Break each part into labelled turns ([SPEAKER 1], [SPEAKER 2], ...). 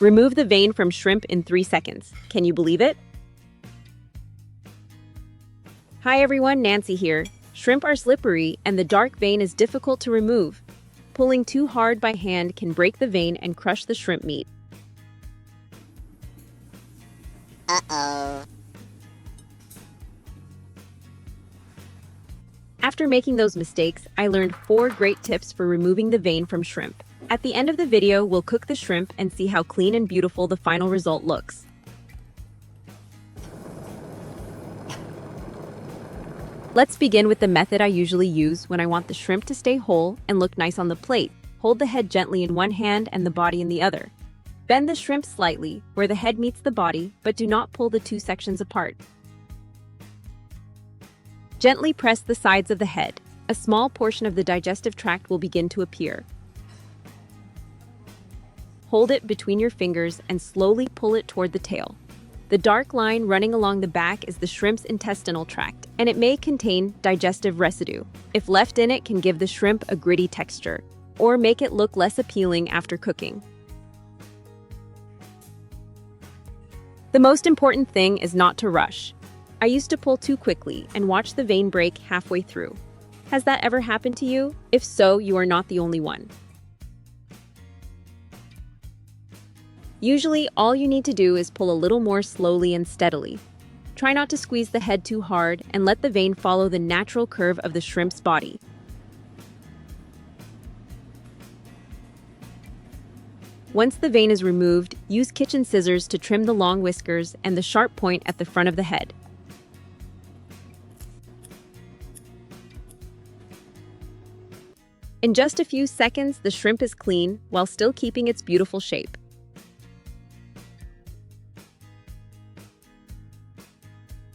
[SPEAKER 1] Remove the vein from shrimp in 3 seconds. Can you believe it? Hi everyone, Nancy here. Shrimp are slippery and the dark vein is difficult to remove. Pulling too hard by hand can break the vein and crush the shrimp meat.
[SPEAKER 2] Uh-oh.
[SPEAKER 1] After making those mistakes, I learned 4 great tips for removing the vein from shrimp. At the end of the video, we'll cook the shrimp and see how clean and beautiful the final result looks. Let's begin with the method I usually use when I want the shrimp to stay whole and look nice on the plate. Hold the head gently in one hand and the body in the other. Bend the shrimp slightly, where the head meets the body, but do not pull the 2 sections apart. Gently press the sides of the head. A small portion of the digestive tract will begin to appear. Hold it between your fingers and slowly pull it toward the tail. The dark line running along the back is the shrimp's intestinal tract, and it may contain digestive residue. If left in, it can give the shrimp a gritty texture, or make it look less appealing after cooking. The most important thing is not to rush. I used to pull too quickly and watch the vein break halfway through. Has that ever happened to you? If so, you are not the only one. Usually, all you need to do is pull a little more slowly and steadily. Try not to squeeze the head too hard and let the vein follow the natural curve of the shrimp's body. Once the vein is removed, use kitchen scissors to trim the long whiskers and the sharp point at the front of the head. In just a few seconds, the shrimp is clean while still keeping its beautiful shape.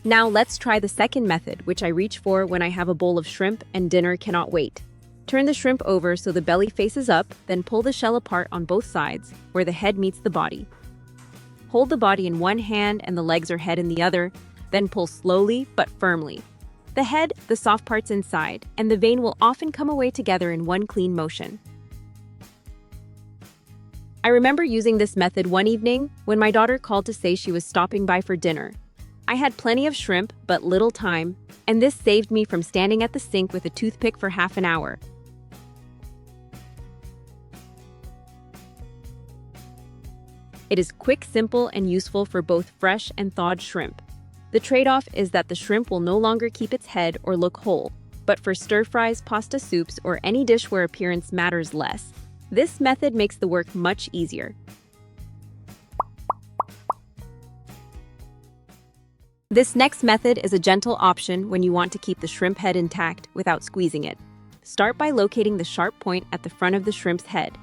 [SPEAKER 1] Now let's try the second method, which I reach for when I have a bowl of shrimp and dinner cannot wait. Turn the shrimp over so the belly faces up, then pull the shell apart on both sides, where the head meets the body. Hold the body in one hand and the legs or head in the other, then pull slowly but firmly. The head, the soft parts inside, and the vein will often come away together in one clean motion. I remember using this method one evening when my daughter called to say she was stopping by for dinner. I had plenty of shrimp, but little time, and this saved me from standing at the sink with a toothpick for half an hour. It is quick, simple, and useful for both fresh and thawed shrimp. The trade-off is that the shrimp will no longer keep its head or look whole, but for stir-fries, pasta soups, or any dish where appearance matters less, this method makes the work much easier. This next method is a gentle option when you want to keep the shrimp head intact without squeezing it. Start by locating the sharp point at the front of the shrimp's head.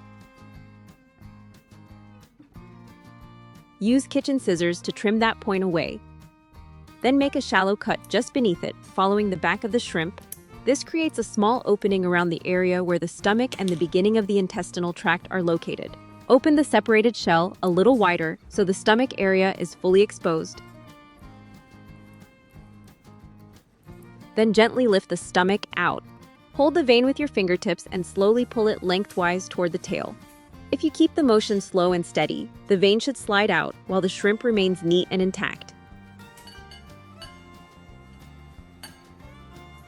[SPEAKER 1] Use kitchen scissors to trim that point away. Then make a shallow cut just beneath it, following the back of the shrimp. This creates a small opening around the area where the stomach and the beginning of the intestinal tract are located. Open the separated shell a little wider so the stomach area is fully exposed. Then gently lift the stomach out. Hold the vein with your fingertips and slowly pull it lengthwise toward the tail. If you keep the motion slow and steady, the vein should slide out while the shrimp remains neat and intact.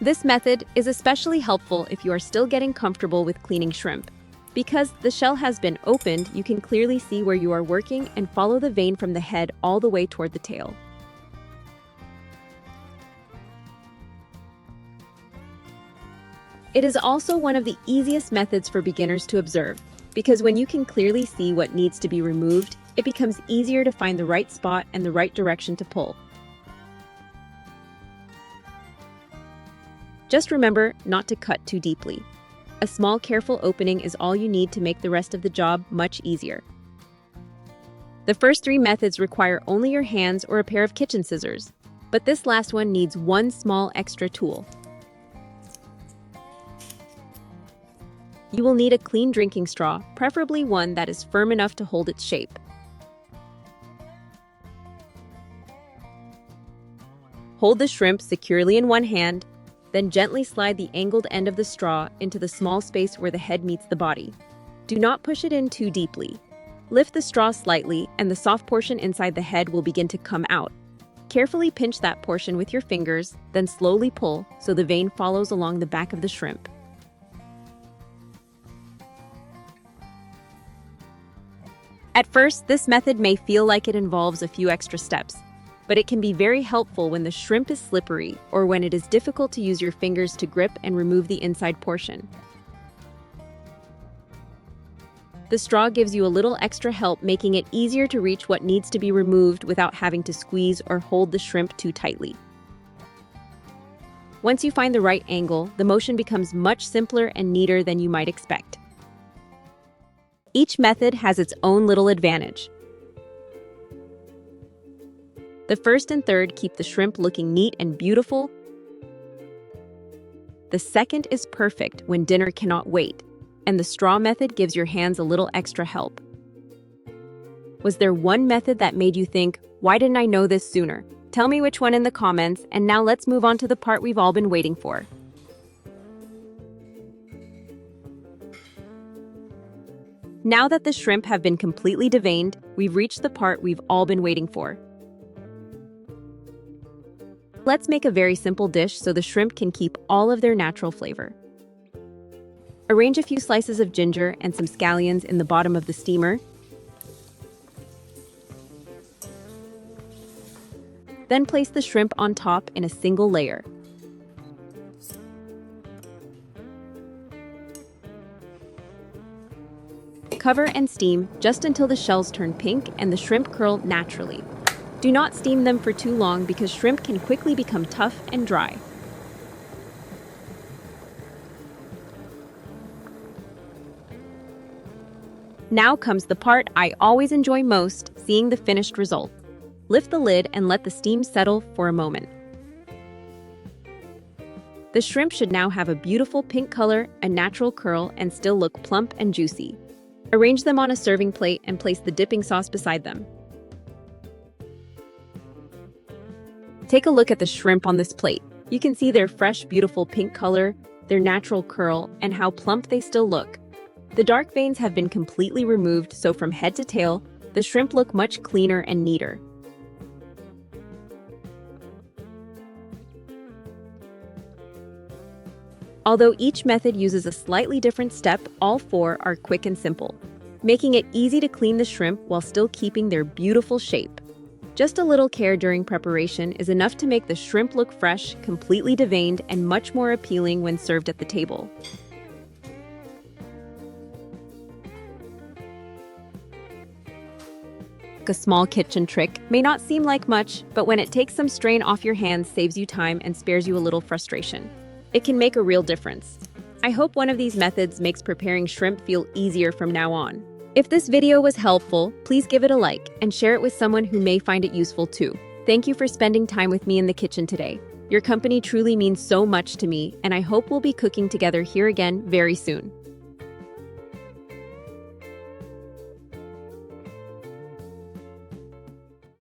[SPEAKER 1] This method is especially helpful if you are still getting comfortable with cleaning shrimp. Because the shell has been opened, you can clearly see where you are working and follow the vein from the head all the way toward the tail. It is also one of the easiest methods for beginners to observe, because when you can clearly see what needs to be removed, it becomes easier to find the right spot and the right direction to pull. Just remember not to cut too deeply. A small, careful opening is all you need to make the rest of the job much easier. The first 3 methods require only your hands or a pair of kitchen scissors, but this last one needs one small extra tool. You will need a clean drinking straw, preferably one that is firm enough to hold its shape. Hold the shrimp securely in one hand, then gently slide the angled end of the straw into the small space where the head meets the body. Do not push it in too deeply. Lift the straw slightly, and the soft portion inside the head will begin to come out. Carefully pinch that portion with your fingers, then slowly pull so the vein follows along the back of the shrimp. At first, this method may feel like it involves a few extra steps, but it can be very helpful when the shrimp is slippery or when it is difficult to use your fingers to grip and remove the inside portion. The straw gives you a little extra help, making it easier to reach what needs to be removed without having to squeeze or hold the shrimp too tightly. Once you find the right angle, the motion becomes much simpler and neater than you might expect. Each method has its own little advantage. The first and third keep the shrimp looking neat and beautiful. The second is perfect when dinner cannot wait, and the straw method gives your hands a little extra help. Was there one method that made you think, why didn't I know this sooner? Tell me which one in the comments, and now let's move on to the part we've all been waiting for. Now that the shrimp have been completely deveined, we've reached the part we've all been waiting for. Let's make a very simple dish so the shrimp can keep all of their natural flavor. Arrange a few slices of ginger and some scallions in the bottom of the steamer. Then place the shrimp on top in a single layer. Cover and steam just until the shells turn pink and the shrimp curl naturally. Do not steam them for too long because shrimp can quickly become tough and dry. Now comes the part I always enjoy most, seeing the finished result. Lift the lid and let the steam settle for a moment. The shrimp should now have a beautiful pink color, a natural curl, and still look plump and juicy. Arrange them on a serving plate and place the dipping sauce beside them. Take a look at the shrimp on this plate. You can see their fresh, beautiful pink color, their natural curl, and how plump they still look. The dark veins have been completely removed, so from head to tail, the shrimp look much cleaner and neater. Although each method uses a slightly different step, all four are quick and simple, making it easy to clean the shrimp while still keeping their beautiful shape. Just a little care during preparation is enough to make the shrimp look fresh, completely deveined, and much more appealing when served at the table. A small kitchen trick may not seem like much, but when it takes some strain off your hands, saves you time and spares you a little frustration. It can make a real difference. I hope one of these methods makes preparing shrimp feel easier from now on. If this video was helpful, please give it a like and share it with someone who may find it useful too. Thank you for spending time with me in the kitchen today. Your company truly means so much to me, and I hope we'll be cooking together here again very soon.